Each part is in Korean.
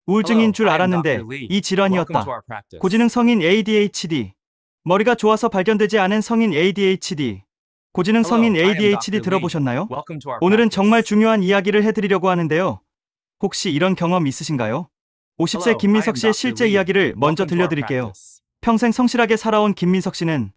우울증인 줄 알았는데 이 질환이었다. 고지능 성인 ADHD. 머리가 좋아서 발견되지 않은 성인 ADHD. 고지능 성인 ADHD 들어보셨나요? 오늘은 정말 중요한 이야기를 해드리려고 하는데요. 혹시 이런 경험 있으신가요? 50세 김민석 씨의 실제 이야기를 먼저 들려드릴게요. 평생 성실하게 살아온 김민석 씨는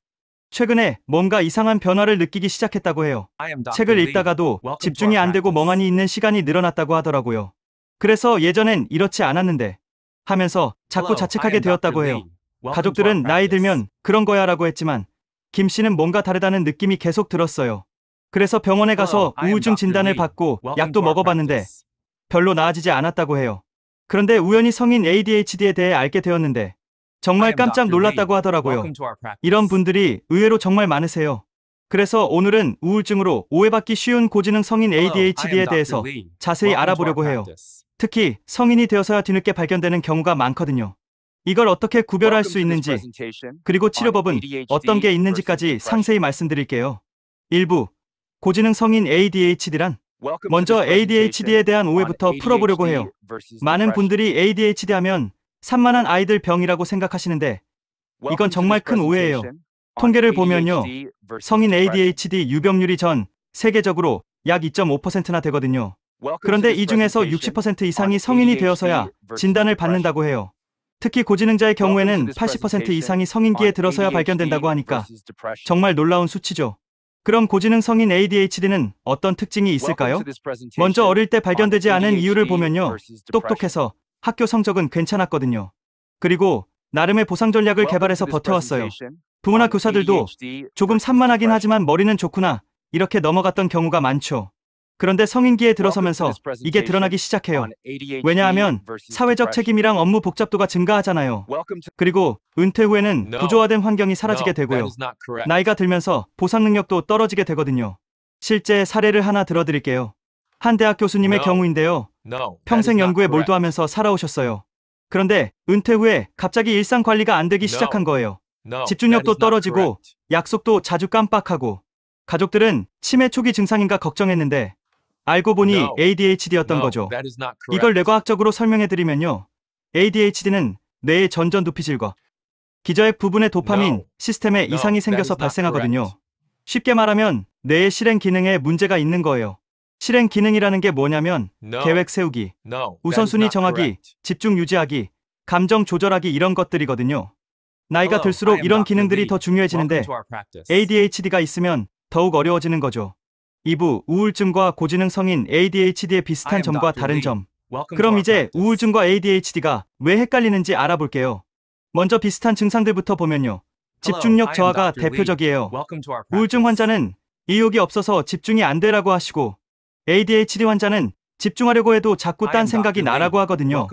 최근에 뭔가 이상한 변화를 느끼기 시작했다고 해요. 책을 읽다가도 집중이 안 되고 멍하니 있는 시간이 늘어났다고 하더라고요. 그래서 예전엔 이렇지 않았는데 하면서 자꾸 자책하게 되었다고 해요. 가족들은 나이 들면 그런 거야 라고 했지만 김 씨는 뭔가 다르다는 느낌이 계속 들었어요. 그래서 병원에 가서 우울증 진단을 받고 약도 먹어봤는데 별로 나아지지 않았다고 해요. 그런데 우연히 성인 ADHD에 대해 알게 되었는데 정말 깜짝 놀랐다고 하더라고요. 이런 분들이 의외로 정말 많으세요. 그래서 오늘은 우울증으로 오해받기 쉬운 고지능 성인 ADHD에 대해서 자세히 알아보려고 해요. 특히 성인이 되어서야 뒤늦게 발견되는 경우가 많거든요. 이걸 어떻게 구별할 수 있는지, 그리고 치료법은 어떤 게 있는지까지 상세히 말씀드릴게요. 1부, 고지능 성인 ADHD란? 먼저 ADHD에 대한 오해부터 풀어보려고 해요. 많은 분들이 ADHD 하면 산만한 아이들 병이라고 생각하시는데 이건 정말 큰 오해예요. 통계를 보면요, 성인 ADHD 유병률이 전 세계적으로 약 2.5%나 되거든요. 그런데 이 중에서 60% 이상이 성인이 되어서야 진단을 받는다고 해요. 특히 고지능자의 경우에는 80% 이상이 성인기에 들어서야 발견된다고 하니까 정말 놀라운 수치죠. 그럼 고지능 성인 ADHD는 어떤 특징이 있을까요? 먼저 어릴 때 발견되지 않은 이유를 보면요, 똑똑해서 학교 성적은 괜찮았거든요. 그리고 나름의 보상 전략을 개발해서 버텨왔어요. 부모나 교사들도 조금 산만하긴 하지만 머리는 좋구나 이렇게 넘어갔던 경우가 많죠. 그런데 성인기에 들어서면서 이게 드러나기 시작해요. 왜냐하면 사회적 책임이랑 업무 복잡도가 증가하잖아요. 그리고 은퇴 후에는 부조화된 환경이 사라지게 되고요. 나이가 들면서 보상 능력도 떨어지게 되거든요. 실제 사례를 하나 들어드릴게요. 한 대학 교수님의 경우인데요. 평생 연구에 몰두하면서 살아오셨어요. 그런데 은퇴 후에 갑자기 일상 관리가 안 되기 시작한 거예요. 집중력도 떨어지고 약속도 자주 깜빡하고 가족들은 치매 초기 증상인가 걱정했는데 알고 보니 ADHD였던 거죠. 이걸 뇌과학적으로 설명해드리면요, ADHD는 뇌의 전전두피질과 기저핵 부분의 도파민 시스템에 이상이 생겨서 발생하거든요. 쉽게 말하면 뇌의 실행 기능에 문제가 있는 거예요. 실행 기능이라는 게 뭐냐면 계획 세우기, 우선순위 정하기, 집중 유지하기, 감정 조절하기 이런 것들이거든요. 나이가 들수록 이런 기능들이 더 중요해지는데 ADHD가 있으면 더욱 어려워지는 거죠. 2부, 우울증과 고지능 성인 ADHD의 비슷한 점과 다른 점. 그럼 이제 우울증과 ADHD가 왜 헷갈리는지 알아볼게요. 먼저 비슷한 증상들부터 보면요, 집중력 저하가 대표적이에요. 우울증 환자는 의욕이 없어서 집중이 안 되라고 하시고 ADHD 환자는 집중하려고 해도 자꾸 딴 생각이 나라고 하거든요.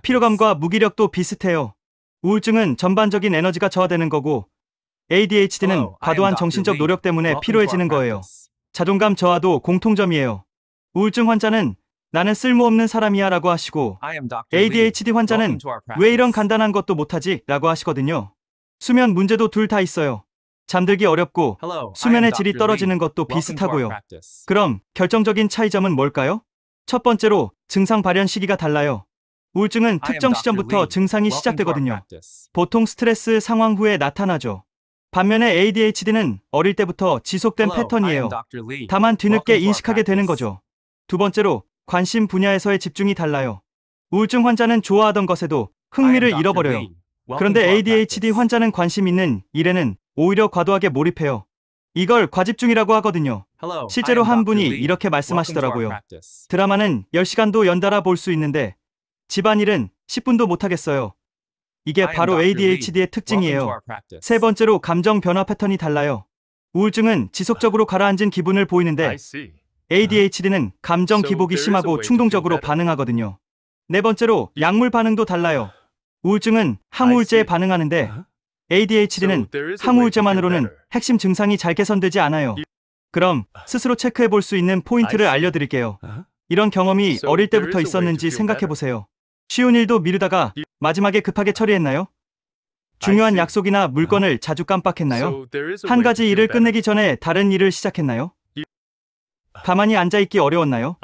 피로감과 무기력도 비슷해요. 우울증은 전반적인 에너지가 저하되는 거고 ADHD는 과도한 정신적 노력 때문에 피로해지는 거예요. 자존감 저하도 공통점이에요. 우울증 환자는 나는 쓸모없는 사람이야 라고 하시고 ADHD 환자는 왜 이런 간단한 것도 못하지? 라고 하시거든요. 수면 문제도 둘 다 있어요. 잠들기 어렵고 수면의 질이 떨어지는 것도 비슷하고요. 그럼 결정적인 차이점은 뭘까요? 첫 번째로 증상 발현 시기가 달라요. 우울증은 특정 시점부터 증상이 시작되거든요. 보통 스트레스 상황 후에 나타나죠. 반면에 ADHD는 어릴 때부터 지속된 패턴이에요. 다만 뒤늦게 인식하게 되는 거죠. 두 번째로 관심 분야에서의 집중이 달라요. 우울증 환자는 좋아하던 것에도 흥미를 잃어버려요. 그런데 ADHD 환자는 관심 있는 일에는 오히려 과도하게 몰입해요. 이걸 과집중이라고 하거든요. 실제로 한 분이 이렇게 말씀하시더라고요. 드라마는 10시간도 연달아 볼 수 있는데 집안일은 10분도 못하겠어요. 이게 바로 ADHD의 특징이에요. 세 번째로 감정 변화 패턴이 달라요. 우울증은 지속적으로 가라앉은 기분을 보이는데 ADHD는 감정 기복이 심하고 충동적으로 반응하거든요. 네 번째로 약물 반응도 달라요. 우울증은 항우울제에 반응하는데 ADHD는 항우울제만으로는 핵심 증상이 잘 개선되지 않아요. 그럼 스스로 체크해 볼 수 있는 포인트를 알려드릴게요. 이런 경험이 어릴 때부터 있었는지 생각해 보세요. 쉬운 일도 미루다가 마지막에 급하게 처리했나요? 중요한 약속이나 물건을 자주 깜빡했나요? 한 가지 일을 끝내기 전에 다른 일을 시작했나요? 가만히 앉아있기 어려웠나요?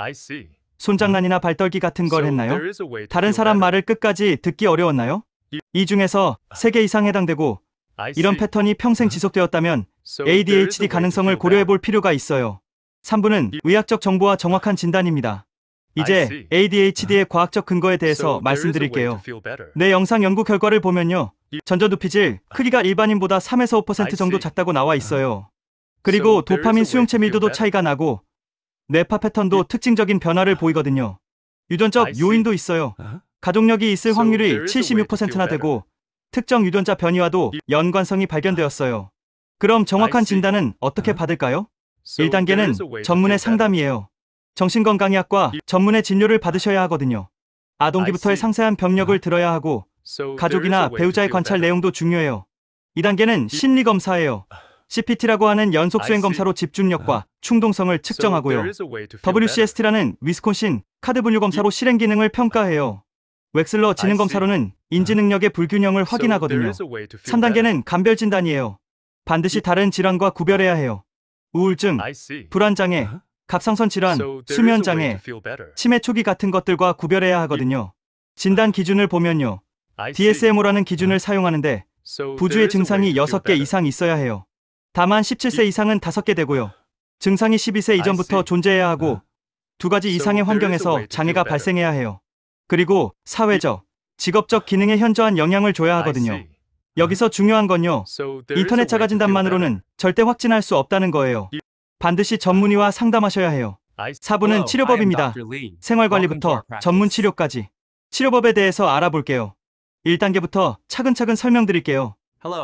손장난이나 발떨기 같은 걸 했나요? 다른 사람 말을 끝까지 듣기 어려웠나요? 이 중에서 3개 이상 해당되고 이런 패턴이 평생 지속되었다면 ADHD 가능성을 고려해 볼 필요가 있어요. 3부는 의학적 정보와 정확한 진단입니다. 이제 ADHD의 과학적 근거에 대해서 말씀드릴게요. 내 영상 연구 결과를 보면요. 전자두피질 크기가 일반인보다 3에서 5% 정도 작다고 나와 있어요. 그리고 도파민 수용체 밀도도 차이가 나고 뇌파 패턴도 특징적인 변화를 보이거든요. 유전적 요인도 있어요. 가족력이 있을 확률이 76%나 되고 특정 유전자 변이와도 연관성이 발견되었어요. 그럼 정확한 진단은 어떻게 받을까요? 1단계는 전문의 상담이에요. 정신건강의학과 전문의 진료를 받으셔야 하거든요. 아동기부터의 상세한 병력을 들어야 하고 가족이나 배우자의 관찰 내용도 중요해요. 2단계는 심리검사예요. CPT라고 하는 연속수행검사로 집중력과 충동성을 측정하고요. WCST라는 위스콘신 카드 분류검사로 실행 기능을 평가해요. 웩슬러 지능검사로는 인지 능력의 불균형을 확인하거든요. 3단계는 감별 진단이에요. 반드시 다른 질환과 구별해야 해요. 우울증, 불안장애, 갑상선 질환, 수면장애, 치매 초기 같은 것들과 구별해야 하거든요. 진단 기준을 보면요. DSMO라는 기준을 사용하는데 부주의 증상이 6개 이상 있어야 해요. 다만 17세 이상은 5개 되고요. 증상이 12세 이전부터 존재해야 하고 2가지 이상의 환경에서 장애가 발생해야 해요. 그리고 사회적, 직업적 기능에 현저한 영향을 줘야 하거든요. 여기서 중요한 건요. 인터넷 자가진단만으로는 절대 확진할 수 없다는 거예요. 반드시 전문의와 상담하셔야 해요. 4부는 치료법입니다. 생활관리부터 전문 치료까지. 치료법에 대해서 알아볼게요. 1단계부터 차근차근 설명드릴게요.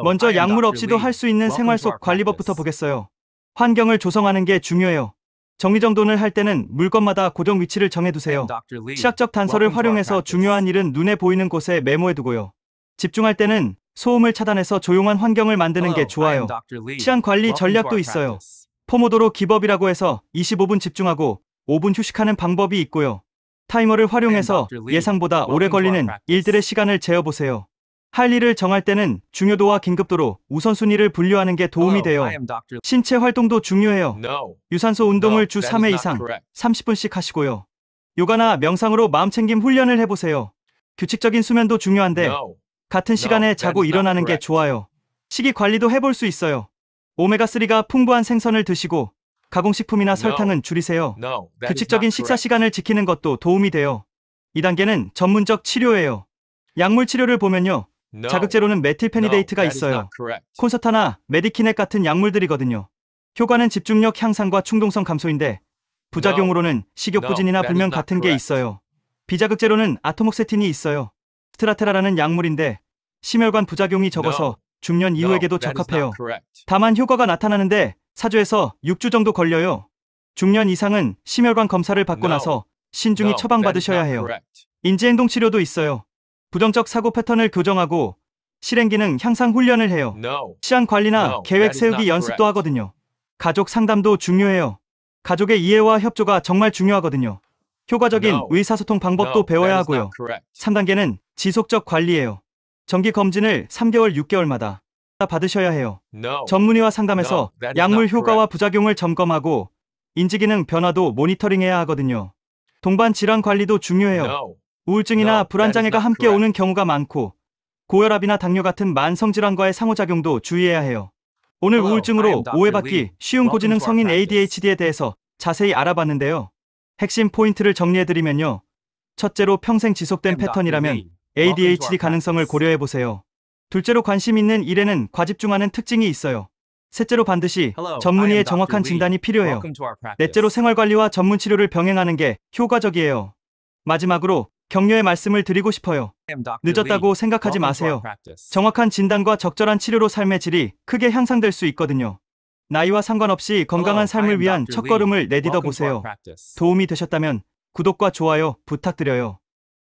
먼저 약물 없이도 할 수 있는 생활 속 관리법부터 보겠어요. 환경을 조성하는 게 중요해요. 정리정돈을 할 때는 물건마다 고정 위치를 정해두세요. 시각적 단서를 활용해서 중요한 일은 눈에 보이는 곳에 메모해두고요. 집중할 때는 소음을 차단해서 조용한 환경을 만드는 게 좋아요. 시간 관리 전략도 있어요. 포모도로 기법이라고 해서 25분 집중하고 5분 휴식하는 방법이 있고요. 타이머를 활용해서 예상보다 오래 걸리는 일들의 시간을 재어보세요. 할 일을 정할 때는 중요도와 긴급도로 우선순위를 분류하는 게 도움이 돼요. 신체 활동도 중요해요. 유산소 운동을 주 3회 이상 30분씩 하시고요. 요가나 명상으로 마음챙김 훈련을 해보세요. 규칙적인 수면도 중요한데 같은 시간에 자고 일어나는 게 좋아요. 식이 관리도 해볼 수 있어요. 오메가3가 풍부한 생선을 드시고 가공식품이나 설탕은 줄이세요. 규칙적인 식사 시간을 지키는 것도 도움이 돼요. 2단계는 전문적 치료예요. 약물 치료를 보면요. 자극제로는 메틸페니데이트가 있어요. 콘서타나 메디키넷 같은 약물들이거든요. 효과는 집중력 향상과 충동성 감소인데 부작용으로는 식욕부진이나 불면 같은 게 있어요. 비자극제로는 아토목세틴이 있어요. 스트라테라라는 약물인데 심혈관 부작용이 적어서 중년 이후에게도 적합해요. 다만 효과가 나타나는데 4주에서 6주 정도 걸려요. 중년 이상은 심혈관 검사를 받고 나서 신중히 처방받으셔야 해요. 인지행동 치료도 있어요. 부정적 사고 패턴을 교정하고 실행기능 향상 훈련을 해요. 시간 관리나 계획 세우기 연습도 하거든요. 가족 상담도 중요해요. 가족의 이해와 협조가 정말 중요하거든요. 효과적인 의사소통 방법도 배워야 하고요. 3단계는 지속적 관리예요. 정기 검진을 3개월, 6개월마다 받으셔야 해요. 전문의와 상담해서 약물 효과와 부작용을 점검하고 인지기능 변화도 모니터링해야 하거든요. 동반 질환 관리도 중요해요. 우울증이나 불안장애가 함께 오는 경우가 많고 고혈압이나 당뇨 같은 만성질환과의 상호작용도 주의해야 해요. 오늘 우울증으로 오해받기 쉬운 고지능 성인 ADHD에 대해서 자세히 알아봤는데요. 핵심 포인트를 정리해드리면요. 첫째로 평생 지속된 패턴이라면 ADHD 가능성을 고려해보세요. 둘째로 관심 있는 일에는 과집중하는 특징이 있어요. 셋째로 반드시 전문의의 정확한 진단이 필요해요. 넷째로 생활관리와 전문치료를 병행하는 게 효과적이에요. 마지막으로 격려의 말씀을 드리고 싶어요. 늦었다고 생각하지 마세요. 정확한 진단과 적절한 치료로 삶의 질이 크게 향상될 수 있거든요. 나이와 상관없이 건강한 삶을 위한 첫걸음을 내딛어 보세요. 도움이 되셨다면 구독과 좋아요 부탁드려요.